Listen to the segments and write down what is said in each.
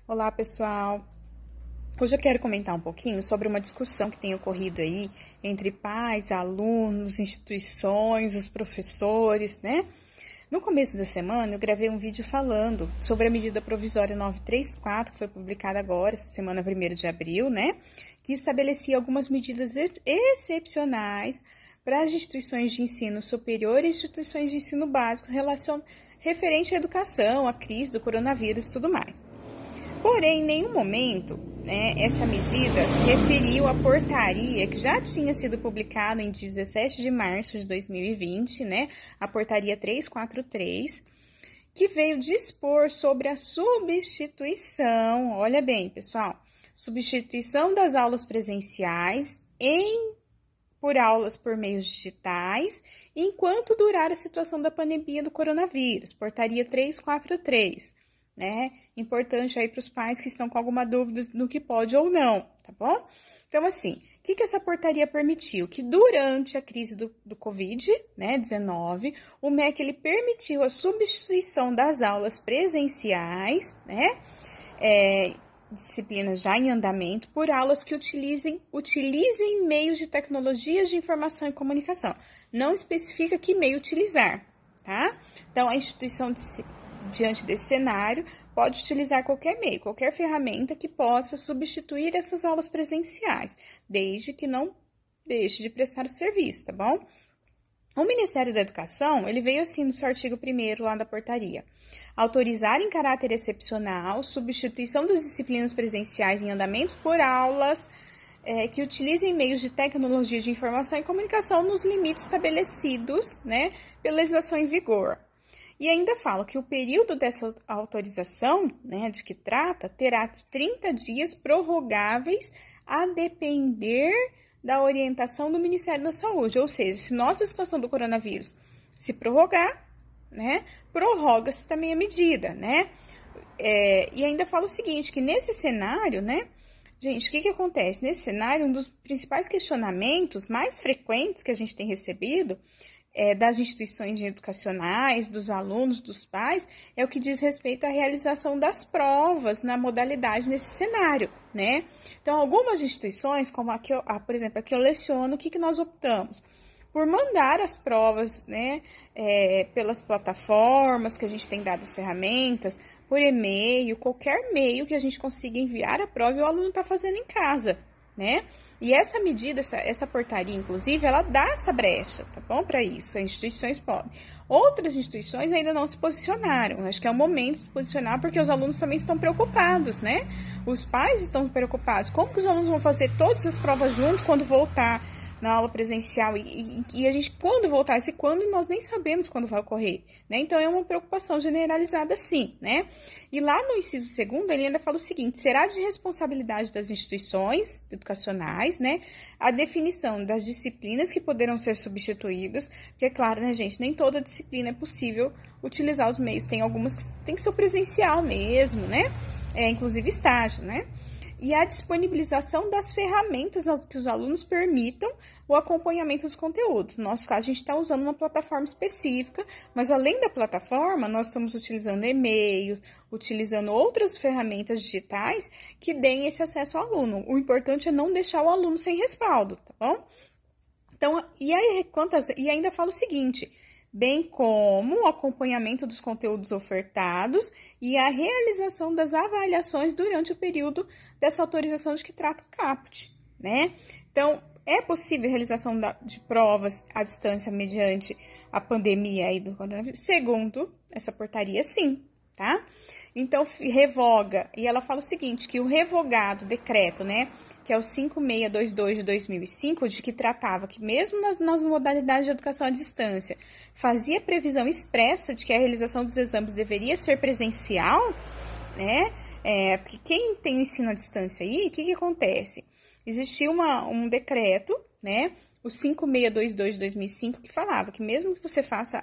Olá, pessoal! Hoje eu quero comentar um pouquinho sobre uma discussão que tem ocorrido aí entre pais, alunos, instituições, os professores, né? No começo da semana, eu gravei um vídeo falando sobre a medida provisória 934, que foi publicada agora, essa semana 1º de abril, né? Que estabelecia algumas medidas excepcionais para as instituições de ensino superior e instituições de ensino básico referente à educação, à crise do coronavírus e tudo mais. Porém, em nenhum momento, essa medida se referiu à portaria que já tinha sido publicada em 17 de março de 2020, a portaria 343, que veio dispor sobre a substituição, olha bem, pessoal, substituição das aulas presenciais por aulas por meios digitais, enquanto durar a situação da pandemia do coronavírus, portaria 343. Importante aí para os pais que estão com alguma dúvida do que pode ou não, tá bom? Então, assim, o que essa portaria permitiu? Que durante a crise do Covid-19, o MEC ele permitiu a substituição das aulas presenciais, disciplinas já em andamento, por aulas que utilizem meios de tecnologias de informação e comunicação. Não especifica que meio utilizar, tá? Então, a instituição diante desse cenário, pode utilizar qualquer meio, qualquer ferramenta que possa substituir essas aulas presenciais, desde que não deixe de prestar o serviço, tá bom? O Ministério da Educação, ele veio assim no seu artigo 1º lá da portaria, autorizar em caráter excepcional substituição das disciplinas presenciais em andamento por aulas que utilizem meios de tecnologia de informação e comunicação nos limites estabelecidos, pela legislação em vigor. E ainda fala que o período dessa autorização, de que trata, terá 30 dias prorrogáveis a depender da orientação do Ministério da Saúde. Ou seja, se nossa situação do coronavírus se prorrogar, prorroga-se também a medida, E ainda fala o seguinte, que nesse cenário, gente, o que acontece? Nesse cenário, um dos principais questionamentos mais frequentes que a gente tem recebido das instituições educacionais, dos alunos, dos pais, é o que diz respeito à realização das provas na modalidade nesse cenário, Então, algumas instituições, como por exemplo, aqui eu leciono, o que nós optamos? Por mandar as provas, pelas plataformas que a gente tem dado ferramentas, por e-mail, qualquer meio que a gente consiga enviar a prova e o aluno está fazendo em casa, E essa medida, essa portaria, inclusive, ela dá essa brecha, tá bom? Para isso, as instituições podem. Outras instituições ainda não se posicionaram. Acho que é o momento de se posicionar, porque os alunos também estão preocupados, Os pais estão preocupados. Como que os alunos vão fazer todas as provas juntos quando voltar na aula presencial? E a gente, quando voltar, quando nós nem sabemos quando vai ocorrer, Então, é uma preocupação generalizada, sim, E lá no inciso 2º, ele ainda fala o seguinte, será de responsabilidade das instituições educacionais, a definição das disciplinas que poderão ser substituídas, porque, é claro, gente, nem toda disciplina é possível utilizar os meios, tem algumas que tem que ser presencial mesmo, inclusive estágio, E a disponibilização das ferramentas que os alunos permitam o acompanhamento dos conteúdos. No nosso caso, a gente está usando uma plataforma específica, mas além da plataforma, nós estamos utilizando e-mails, utilizando outras ferramentas digitais que deem esse acesso ao aluno. O importante é não deixar o aluno sem respaldo, tá bom? Então, e ainda fala o seguinte, bem como o acompanhamento dos conteúdos ofertados e a realização das avaliações durante o período dessa autorização de que trata o CAPT, Então, é possível a realização de provas à distância mediante a pandemia aí do coronavírus? Segundo essa portaria, sim, tá? Então, revoga, e ela fala o seguinte, que o revogado decreto, que é o 5622 de 2005, de que tratava que mesmo nas modalidades de educação à distância, fazia previsão expressa de que a realização dos exames deveria ser presencial, porque quem tem o ensino à distância aí, o que acontece? Existia um decreto, o 5622 de 2005, que falava que mesmo que você faça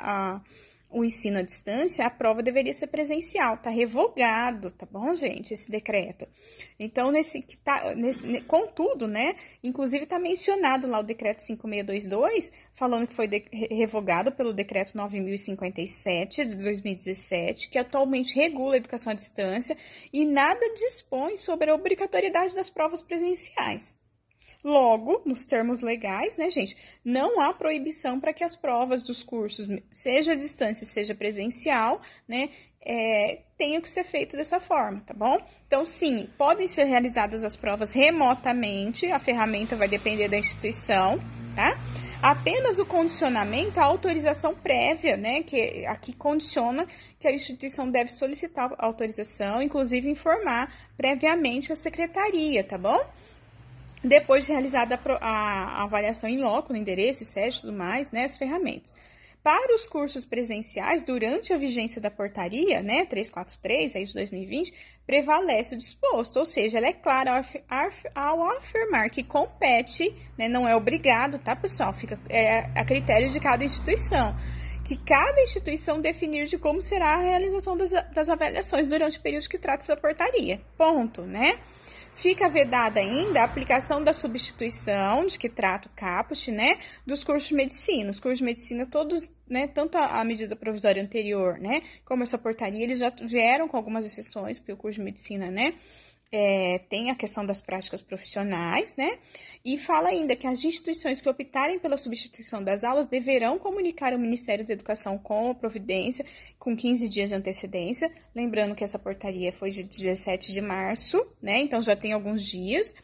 o ensino à distância, a prova deveria ser presencial. Tá revogado, tá bom, gente, esse decreto. Então, contudo, né, inclusive tá mencionado lá o decreto 5622, falando que foi revogado pelo decreto 9057 de 2017, que atualmente regula a educação à distância e nada dispõe sobre a obrigatoriedade das provas presenciais. Logo, nos termos legais, né, gente, não há proibição para que as provas dos cursos, seja à distância, seja presencial, né, tenham que ser feito dessa forma, tá bom? Então, sim, podem ser realizadas as provas remotamente, a ferramenta vai depender da instituição, tá? Apenas o condicionamento, a autorização prévia, né, que aqui condiciona que a instituição deve solicitar a autorização, inclusive informar previamente a secretaria, tá bom? Depois de realizada a avaliação em loco, no endereço, sede e tudo mais, né, as ferramentas. Para os cursos presenciais, durante a vigência da portaria, né, 343, aí de 2020, prevalece o disposto, ou seja, ela é clara ao afirmar que compete, né, não é obrigado, tá, pessoal? Fica a critério de cada instituição, que cada instituição definir de como será a realização das avaliações durante o período que trata essa portaria. Ponto, né? Fica vedada ainda a aplicação da substituição, de que trata o caput, né, dos cursos de medicina. Os cursos de medicina todos, né, tanto a medida provisória anterior, né, como essa portaria, eles já vieram com algumas exceções, porque o curso de medicina, né, tem a questão das práticas profissionais, né, e fala ainda que as instituições que optarem pela substituição das aulas deverão comunicar ao Ministério da Educação com a providência com 15 dias de antecedência, lembrando que essa portaria foi de 17 de março, né, então já tem alguns dias,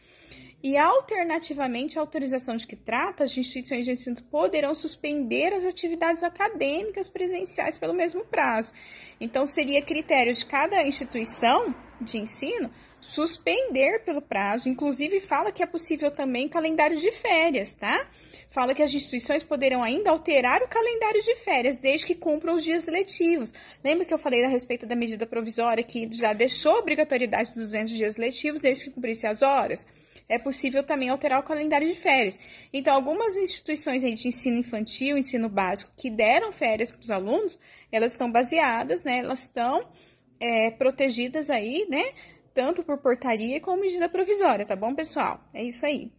e alternativamente a autorização de que trata, as instituições de ensino poderão suspender as atividades acadêmicas presenciais pelo mesmo prazo. Então, seria critério de cada instituição de ensino suspender pelo prazo, inclusive fala que é possível também calendário de férias, tá? Fala que as instituições poderão ainda alterar o calendário de férias, desde que cumpram os dias letivos. Lembra que eu falei a respeito da medida provisória que já deixou a obrigatoriedade dos 200 dias letivos, desde que cumprisse as horas? É possível também alterar o calendário de férias. Então, algumas instituições aí de ensino infantil, ensino básico, que deram férias para os alunos, elas estão baseadas, né? Elas estão protegidas aí, né? Tanto por portaria como medida provisória, tá bom, pessoal? É isso aí.